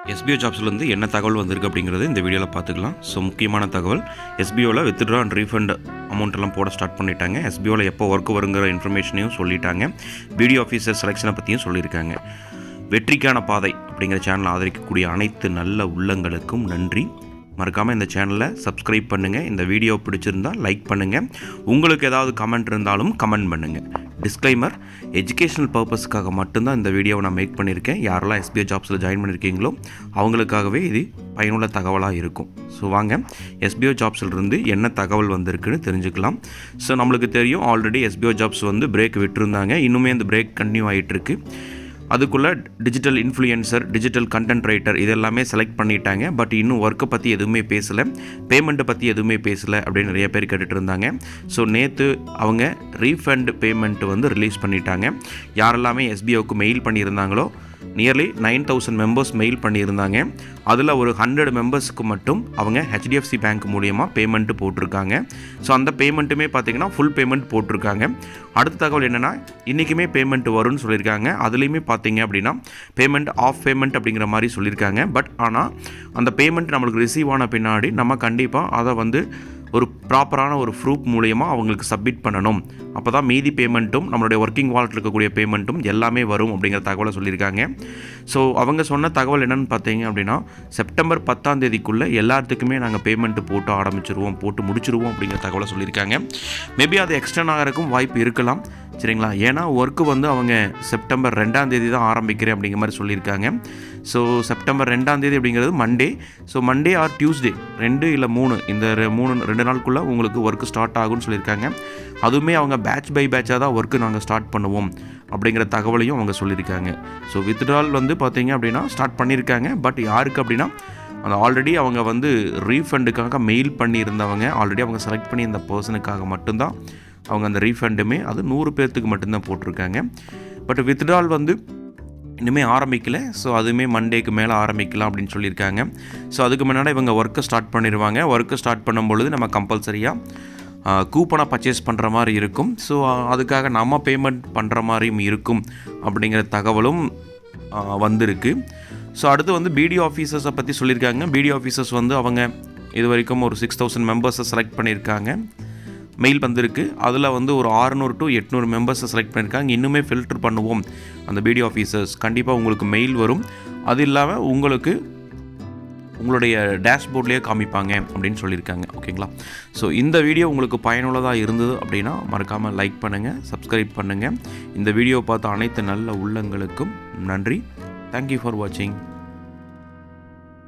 SPO ஜாப்ஸ்லேருந்து என்ன தகவல் வந்திருக்கு அப்படிங்கிறது இந்த வீடியோவில் பார்த்துக்கலாம். ஸோ முக்கியமான தகவல், எஸ்பிஓவில் வித்ட்ரா அண்ட் ரீஃபண்ட் அமௌண்ட் எல்லாம் போட ஸ்டார்ட் பண்ணிட்டாங்க. எஸ்பிஓவில் எப்போ ஒர்க் வருங்கிற இன்ஃபர்மேஷனையும் சொல்லிட்டாங்க. பிடிஓ ஆஃபீஸர் செலெக்ஷனை பற்றியும் சொல்லியிருக்காங்க. வெற்றிக்கான பாதை அப்படிங்கிற சேனலை ஆதரிக்கக்கூடிய அனைத்து நல்ல உள்ளங்களுக்கும் நன்றி. மறக்காமல் இந்த சேனலை சப்ஸ்கிரைப் பண்ணுங்கள். இந்த வீடியோ பிடிச்சிருந்தால் லைக் பண்ணுங்கள். உங்களுக்கு ஏதாவது கமெண்ட் இருந்தாலும் கமெண்ட் பண்ணுங்கள். டிஸ்க்ளைமர், எஜுகேஷனல் பர்பஸ்க்காக மட்டும்தான் இந்த வீடியோவை நான் மேக் பண்ணியிருக்கேன். யாரெல்லாம் எஸ்பிஓ ஜாப்ஸில் ஜாயின் பண்ணியிருக்கீங்களோ அவங்களுக்காகவே இது பயனுள்ள தகவலாக இருக்கும். ஸோ வாங்க எஸ்பிஓ ஜாப்ஸிலிருந்து என்ன தகவல் வந்திருக்குன்னு தெரிஞ்சுக்கலாம். ஸோ நம்மளுக்கு தெரியும், ஆல்ரெடி எஸ்பிஓ ஜாப்ஸ் பிரேக் விட்டுருந்தாங்க. இன்னுமே அந்த பிரேக் கண்டினியூ ஆகிட்டுருக்கு. அதுக்குள்ளே digital influencer, digital content writer இதெல்லாமே செலக்ட் பண்ணிட்டாங்க. பட் இன்னும் ஒர்க்கை பற்றி எதுவுமே பேசலை, பேமெண்ட்டை பற்றி எதுவுமே பேசலை அப்படின்னு நிறைய பேர் கேட்டுட்டு இருந்தாங்க. ஸோ நேற்று அவங்க ரீஃபண்ட் பேமெண்ட் ரிலீஸ் பண்ணிட்டாங்க. யாரெல்லாமே எஸ்பிஓக்கு மெயில் பண்ணியிருந்தாங்களோ நியர்லி 9000 மெம்பர்ஸ் மெயில் பண்ணியிருந்தாங்க. அதில் ஒரு 100 மெம்பர்ஸ்க்கு மட்டும் அவங்க ஹெச்டிஎஃப்சி பேங்க் மூலியமாக பேமெண்ட்டு போட்டிருக்காங்க. ஸோ அந்த பேமெண்ட்டுமே பார்த்திங்கன்னா ஃபுல் பேமெண்ட் போட்டிருக்காங்க. அடுத்த தகவல் என்னென்னா, இன்றைக்குமே பேமெண்ட் வரும்னு சொல்லியிருக்காங்க. அதுலேயுமே பார்த்திங்க அப்படின்னா பேமெண்ட் ஆஃப் பேமெண்ட் அப்படிங்கிற மாதிரி சொல்லியிருக்காங்க. பட் ஆனால் அந்த பேமெண்ட் நம்மளுக்கு ரிசீவ் ஆன பின்னாடி நம்ம கண்டிப்பாக அதை ஒரு ப்ராப்பரான ஒரு ப்ரூஃப் மூலயமா அவங்களுக்கு சப்மிட் பண்ணணும். அப்போ தான் மீதி பேமெண்ட்டும் நம்மளுடைய ஒர்க்கிங் வாலெட்டில் இருக்கக்கூடிய பேமெண்ட்டும் எல்லாமே வரும் அப்படிங்கிற தகவலை சொல்லியிருக்காங்க. ஸோ அவங்க சொன்ன தகவல் என்னென்னு பார்த்தீங்க அப்படின்னா, செப்டம்பர் 10ஆம் தேதிக்குள்ளே எல்லாத்துக்குமே நாங்கள் பேமெண்ட்டு போட்டு முடிச்சிருவோம் அப்படிங்கிற தகவலை சொல்லியிருக்காங்க. மேபி அது எக்ஸ்டெண்ட் ஆகிறதுக்கும் வாய்ப்பு இருக்கலாம், சரிங்களா? ஏன்னா ஒர்க்கு அவங்க செப்டம்பர் 2ஆம் தேதி தான் ஆரம்பிக்கிறேன் அப்படிங்கிற மாதிரி சொல்லியிருக்காங்க. ஸோ செப்டம்பர் 2ஆம் தேதி அப்படிங்கிறது Monday. So Monday R Tuesday 2 இல்லை 3 இந்த 2 நாளுக்குள்ளே உங்களுக்கு ஒர்க்கு ஸ்டார்ட் ஆகும்னு சொல்லியிருக்காங்க. அதுவுமே அவங்க பேட்ச் பை பேட்சாக தான் ஒர்க்கு நாங்கள் ஸ்டார்ட் பண்ணுவோம் அப்படிங்கிற தகவலையும் அவங்க சொல்லியிருக்காங்க. ஸோ வித்ட்ரால் பார்த்தீங்க அப்படின்னா ஸ்டார்ட் பண்ணியிருக்காங்க. பட் யாருக்கு அப்படின்னா, அந்த ஆல்ரெடி அவங்க ரீஃபண்டுக்காக மெயில் பண்ணியிருந்தவங்க, ஆல்ரெடி அவங்க செலக்ட் பண்ணி இந்த பர்சனுக்காக மட்டும்தான் அவங்க அந்த ரீஃபண்டுமே அது 100 பேர்த்துக்கு மட்டும்தான் போட்டிருக்காங்க. பட் வித்ட்ரால் இன்னுமே ஆரம்பிக்கலை. ஸோ அதுவுமே மண்டேக்கு மேலே ஆரம்பிக்கலாம் அப்படின்னு சொல்லியிருக்காங்க. ஸோ அதுக்கு முன்னாடி இவங்க ஒர்க்கை ஸ்டார்ட் பண்ணிடுவாங்க. ஒர்க்கை ஸ்டார்ட் பண்ணும்பொழுது நம்ம கம்பல்சரியாக கூப்பனை பர்ச்சேஸ் பண்ணுற மாதிரி இருக்கும். ஸோ அதுக்காக நம்ம பேமெண்ட் பண்ணுற மாதிரியும் இருக்கும் அப்படிங்கிற தகவலும் வந்திருக்கு. ஸோ அடுத்து பிடிஓ ஆஃபீஸர்ஸை பற்றி சொல்லியிருக்காங்க. பிடிஓ ஆஃபீஸர்ஸ் அவங்க இது வரைக்கும் ஒரு 6000 மெம்பர்ஸை செலக்ட் பண்ணியிருக்காங்க. மெயில் வந்திருக்கு. அதில் ஒரு 600 to 800 மெம்பர்ஸை செலக்ட் பண்ணியிருக்காங்க. இன்னுமே ஃபில்டர் பண்ணுவோம் அந்த பிடிஓ ஆஃபீஸர்ஸ். கண்டிப்பாக உங்களுக்கு மெயில் வரும். அது இல்லாமல் உங்களுடைய டேஷ்போர்ட்லேயே காமிப்பாங்க அப்படின்னு சொல்லியிருக்காங்க. ஓகேங்களா? ஸோ இந்த வீடியோ உங்களுக்கு பயனுள்ளதாக இருந்தது அப்படின்னா மறக்காமல் லைக் பண்ணுங்கள், சப்ஸ்கிரைப் பண்ணுங்கள். இந்த வீடியோ பார்த்த அனைத்து நல்ல உள்ளங்களுக்கும் நன்றி. தேங்க்யூ ஃபார் வாட்சிங்.